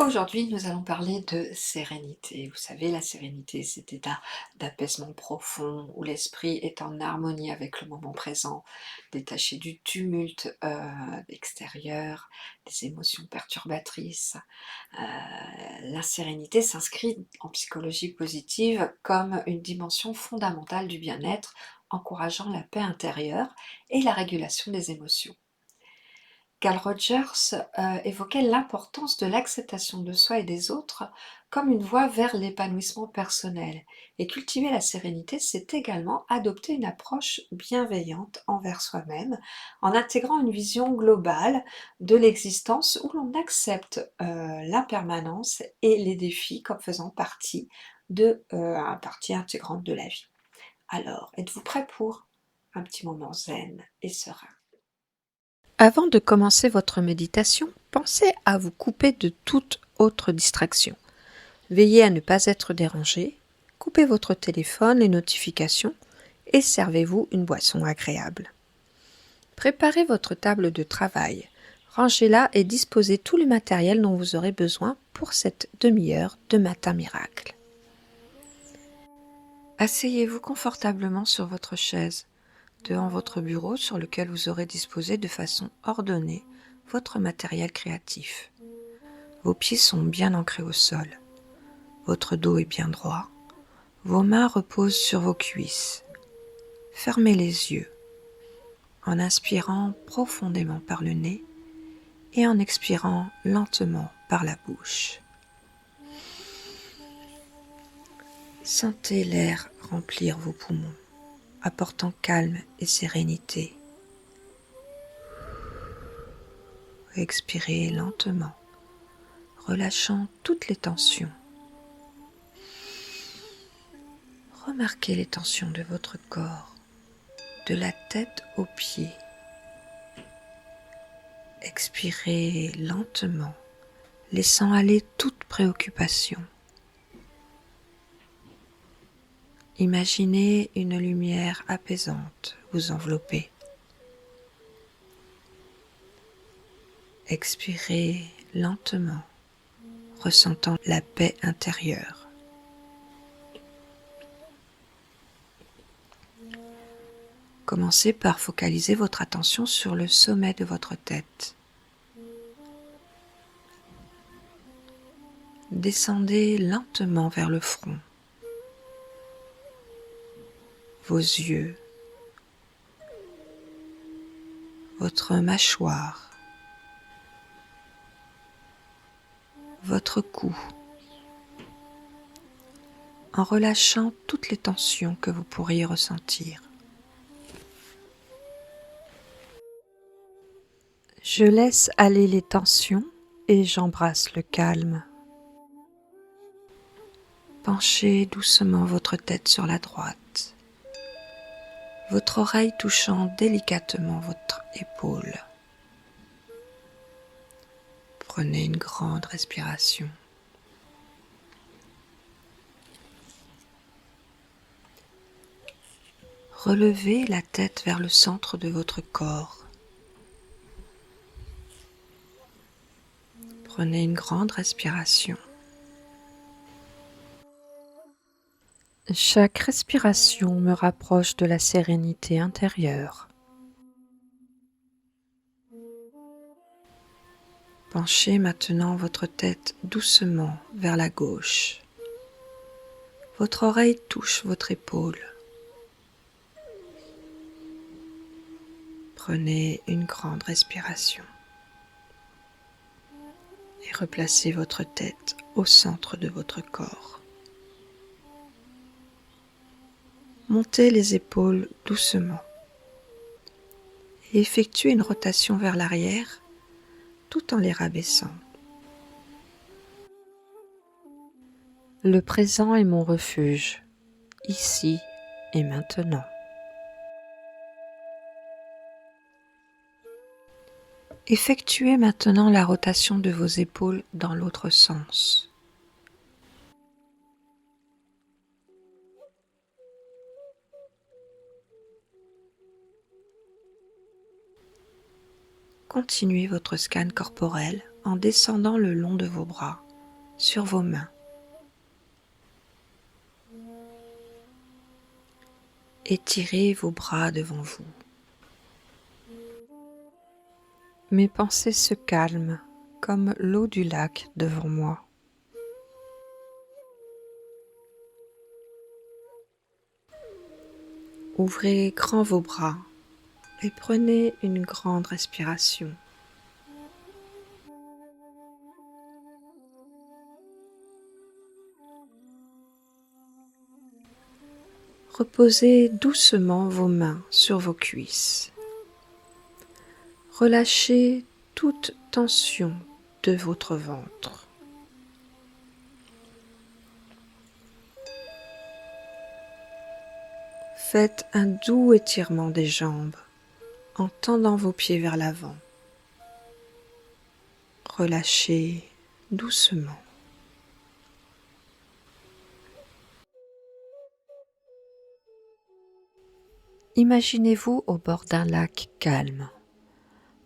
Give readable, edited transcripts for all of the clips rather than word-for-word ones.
Aujourd'hui, nous allons parler de sérénité. Vous savez, la sérénité, cet état d'apaisement profond où l'esprit est en harmonie avec le moment présent, détaché du tumulte extérieur, des émotions perturbatrices. La sérénité s'inscrit en psychologie positive comme une dimension fondamentale du bien-être, encourageant la paix intérieure et la régulation des émotions. Carl Rogers évoquait l'importance de l'acceptation de soi et des autres comme une voie vers l'épanouissement personnel. Et cultiver la sérénité, c'est également adopter une approche bienveillante envers soi-même, en intégrant une vision globale de l'existence où l'on accepte l'impermanence et les défis comme faisant partie intégrante de la vie. Alors, êtes-vous prêt pour un petit moment zen et serein? Avant de commencer votre méditation, pensez à vous couper de toute autre distraction. Veillez à ne pas être dérangé, coupez votre téléphone, les notifications et servez-vous une boisson agréable. Préparez votre table de travail, rangez-la et disposez tout le matériel dont vous aurez besoin pour cette demi-heure de matin miracle. Asseyez-vous confortablement sur votre chaise, devant votre bureau sur lequel vous aurez disposé de façon ordonnée votre matériel créatif. Vos pieds sont bien ancrés au sol, votre dos est bien droit, vos mains reposent sur vos cuisses. Fermez les yeux en inspirant profondément par le nez et en expirant lentement par la bouche. Sentez l'air remplir vos poumons, apportant calme et sérénité. Expirez lentement, relâchant toutes les tensions. Remarquez les tensions de votre corps, de la tête aux pieds. Expirez lentement, laissant aller toute préoccupation. Imaginez une lumière apaisante vous envelopper. Expirez lentement, ressentant la paix intérieure. Commencez par focaliser votre attention sur le sommet de votre tête. Descendez lentement vers le front, vos yeux, votre mâchoire, votre cou, en relâchant toutes les tensions que vous pourriez ressentir. Je laisse aller les tensions et j'embrasse le calme. Penchez doucement votre tête sur la droite, votre oreille touchant délicatement votre épaule. Prenez une grande respiration. Relevez la tête vers le centre de votre corps. Prenez une grande respiration. Chaque respiration me rapproche de la sérénité intérieure. Penchez maintenant votre tête doucement vers la gauche. Votre oreille touche votre épaule. Prenez une grande respiration et replacez votre tête au centre de votre corps. Montez les épaules doucement et effectuez une rotation vers l'arrière tout en les rabaissant. Le présent est mon refuge, ici et maintenant. Effectuez maintenant la rotation de vos épaules dans l'autre sens. Continuez votre scan corporel en descendant le long de vos bras, sur vos mains. Étirez vos bras devant vous. Mes pensées se calment comme l'eau du lac devant moi. Ouvrez grand vos bras et prenez une grande respiration. Reposez doucement vos mains sur vos cuisses. Relâchez toute tension de votre ventre. Faites un doux étirement des jambes en tendant vos pieds vers l'avant. Relâchez doucement. Imaginez-vous au bord d'un lac calme,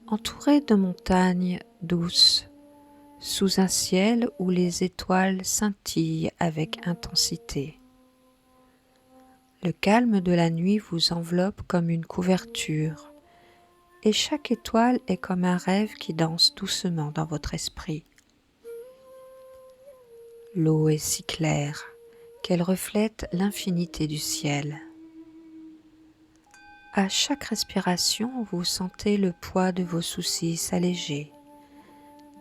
entouré de montagnes douces, sous un ciel où les étoiles scintillent avec intensité. Le calme de la nuit vous enveloppe comme une couverture, et chaque étoile est comme un rêve qui danse doucement dans votre esprit. L'eau est si claire qu'elle reflète l'infinité du ciel. À chaque respiration, vous sentez le poids de vos soucis s'alléger,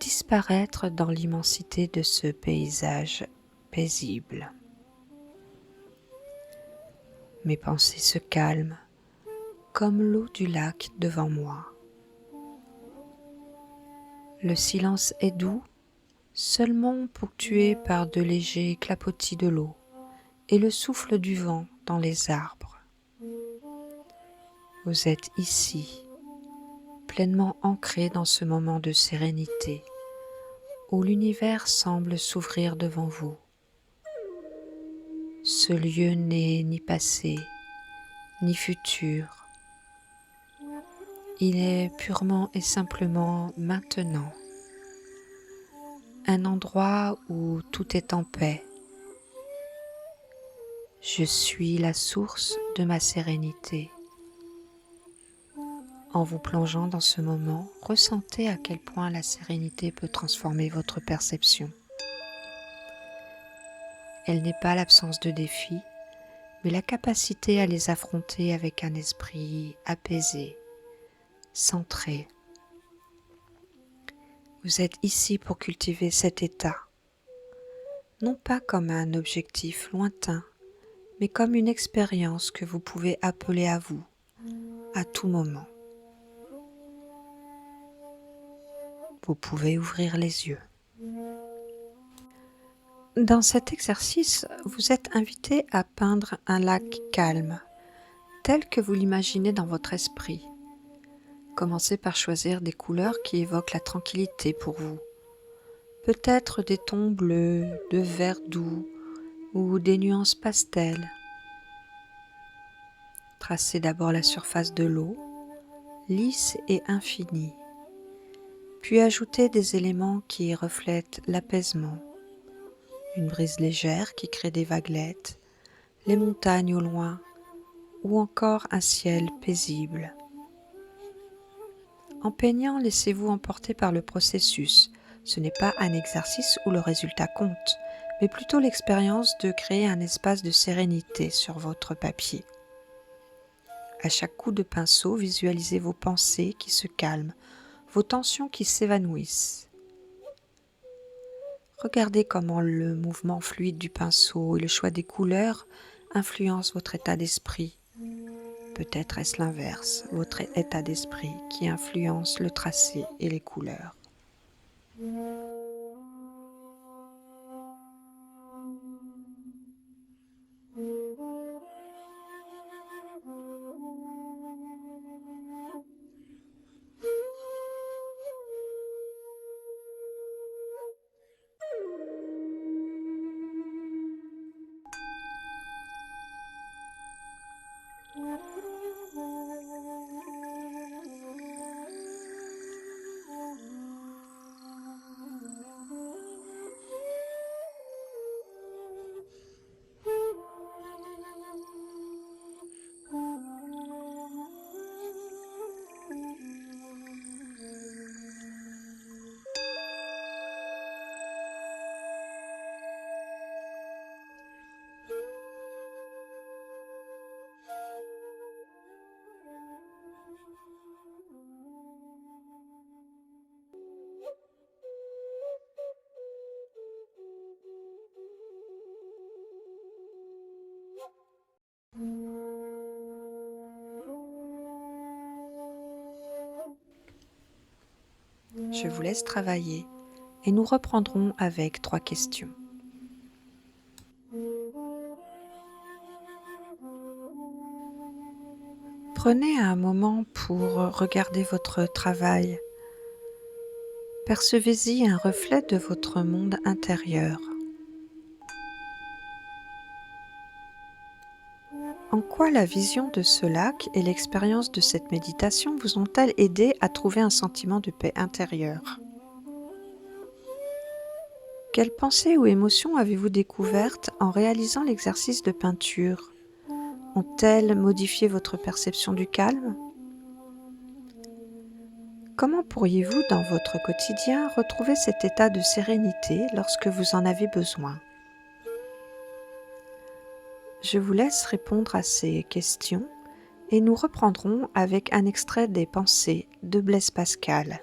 disparaître dans l'immensité de ce paysage paisible. Mes pensées se calment comme l'eau du lac devant moi. Le silence est doux, seulement ponctué par de légers clapotis de l'eau et le souffle du vent dans les arbres. Vous êtes ici, pleinement ancré dans ce moment de sérénité, où l'univers semble s'ouvrir devant vous. Ce lieu n'est ni passé, ni futur. Il est purement et simplement maintenant. Un endroit où tout est en paix. Je suis la source de ma sérénité. En vous plongeant dans ce moment, ressentez à quel point la sérénité peut transformer votre perception. Elle n'est pas l'absence de défis, mais la capacité à les affronter avec un esprit apaisé, centré. Vous êtes ici pour cultiver cet état, non pas comme un objectif lointain, mais comme une expérience que vous pouvez appeler à vous, à tout moment. Vous pouvez ouvrir les yeux. Dans cet exercice, vous êtes invité à peindre un lac calme, tel que vous l'imaginez dans votre esprit. Commencez par choisir des couleurs qui évoquent la tranquillité pour vous. Peut-être des tons bleus, de vert doux ou des nuances pastel. Tracez d'abord la surface de l'eau, lisse et infinie. Puis ajoutez des éléments qui reflètent l'apaisement. Une brise légère qui crée des vaguelettes, les montagnes au loin ou encore un ciel paisible. En peignant, laissez-vous emporter par le processus. Ce n'est pas un exercice où le résultat compte, mais plutôt l'expérience de créer un espace de sérénité sur votre papier. À chaque coup de pinceau, visualisez vos pensées qui se calment, vos tensions qui s'évanouissent. Regardez comment le mouvement fluide du pinceau et le choix des couleurs influencent votre état d'esprit. Peut-être est-ce l'inverse, votre état d'esprit qui influence le tracé et les couleurs. Je vous laisse travailler et nous reprendrons avec 3 questions. Prenez un moment pour regarder votre travail. Percevez-y un reflet de votre monde intérieur. En quoi la vision de ce lac et l'expérience de cette méditation vous ont-elles aidé à trouver un sentiment de paix intérieure? Quelles pensées ou émotions avez-vous découvertes en réalisant l'exercice de peinture? Ont-elles modifié votre perception du calme? Comment pourriez-vous, dans votre quotidien, retrouver cet état de sérénité lorsque vous en avez besoin? Je vous laisse répondre à ces questions et nous reprendrons avec un extrait des Pensées de Blaise Pascal.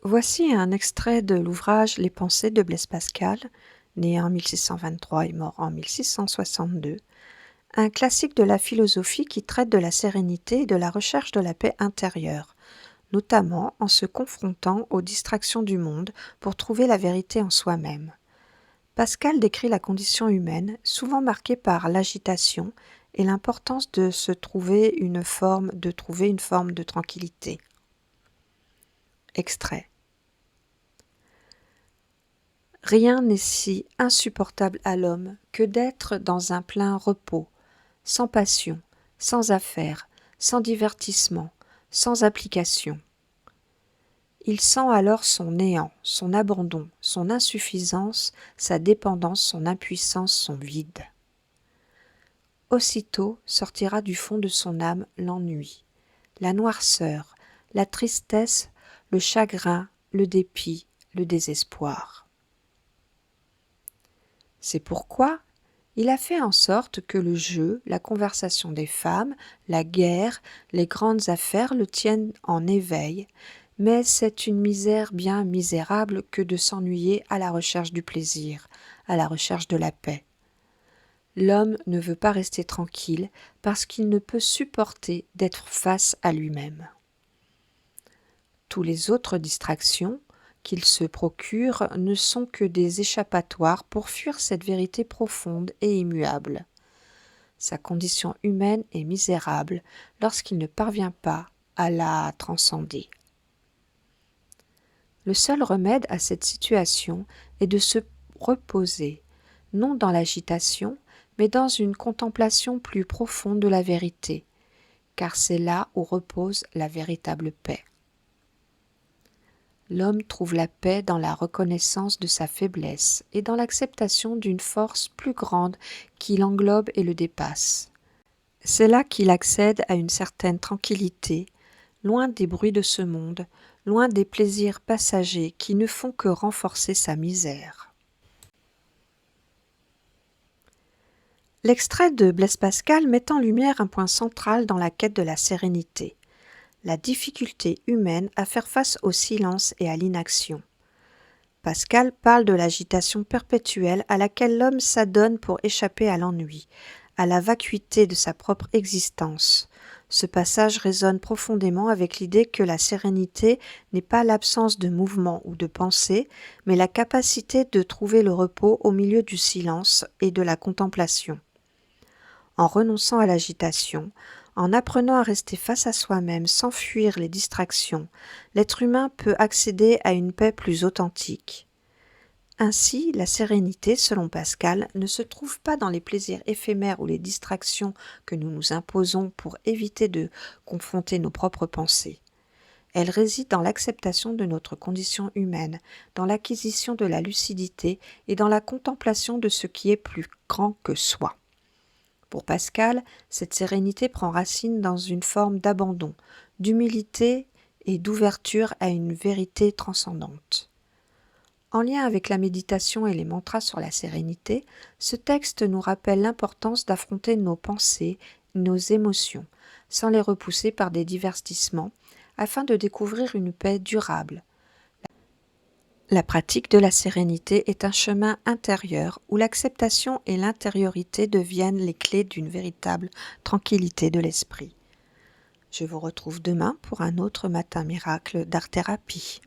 Voici un extrait de l'ouvrage Les Pensées de Blaise Pascal, né en 1623 et mort en 1662, un classique de la philosophie qui traite de la sérénité et de la recherche de la paix intérieure, notamment en se confrontant aux distractions du monde pour trouver la vérité en soi-même. Pascal décrit la condition humaine, souvent marquée par l'agitation et l'importance de trouver une forme de tranquillité. Extrait. Rien n'est si insupportable à l'homme que d'être dans un plein repos, sans passion, sans affaires, sans divertissement, sans application. Il sent alors son néant, son abandon, son insuffisance, sa dépendance, son impuissance, son vide. Aussitôt sortira du fond de son âme l'ennui, la noirceur, la tristesse, le chagrin, le dépit, le désespoir. C'est pourquoi il a fait en sorte que le jeu, la conversation des femmes, la guerre, les grandes affaires le tiennent en éveil, mais c'est une misère bien misérable que de s'ennuyer à la recherche du plaisir, à la recherche de la paix. L'homme ne veut pas rester tranquille parce qu'il ne peut supporter d'être face à lui-même. Tous les autres distractions qu'il se procure ne sont que des échappatoires pour fuir cette vérité profonde et immuable. Sa condition humaine est misérable lorsqu'il ne parvient pas à la transcender. Le seul remède à cette situation est de se reposer, non dans l'agitation, mais dans une contemplation plus profonde de la vérité, car c'est là où repose la véritable paix. L'homme trouve la paix dans la reconnaissance de sa faiblesse et dans l'acceptation d'une force plus grande qui l'englobe et le dépasse. C'est là qu'il accède à une certaine tranquillité, loin des bruits de ce monde, loin des plaisirs passagers qui ne font que renforcer sa misère. L'extrait de Blaise Pascal met en lumière un point central dans la quête de la sérénité, la difficulté humaine à faire face au silence et à l'inaction. Pascal parle de l'agitation perpétuelle à laquelle l'homme s'adonne pour échapper à l'ennui, à la vacuité de sa propre existence. Ce passage résonne profondément avec l'idée que la sérénité n'est pas l'absence de mouvement ou de pensée, mais la capacité de trouver le repos au milieu du silence et de la contemplation. En renonçant à l'agitation, en apprenant à rester face à soi-même sans fuir les distractions, l'être humain peut accéder à une paix plus authentique. Ainsi, la sérénité, selon Pascal, ne se trouve pas dans les plaisirs éphémères ou les distractions que nous nous imposons pour éviter de confronter nos propres pensées. Elle réside dans l'acceptation de notre condition humaine, dans l'acquisition de la lucidité et dans la contemplation de ce qui est plus grand que soi. Pour Pascal, cette sérénité prend racine dans une forme d'abandon, d'humilité et d'ouverture à une vérité transcendante. En lien avec la méditation et les mantras sur la sérénité, ce texte nous rappelle l'importance d'affronter nos pensées, nos émotions, sans les repousser par des divertissements, afin de découvrir une paix durable. La pratique de la sérénité est un chemin intérieur où l'acceptation et l'intériorité deviennent les clés d'une véritable tranquillité de l'esprit. Je vous retrouve demain pour un autre matin miracle d'art-thérapie.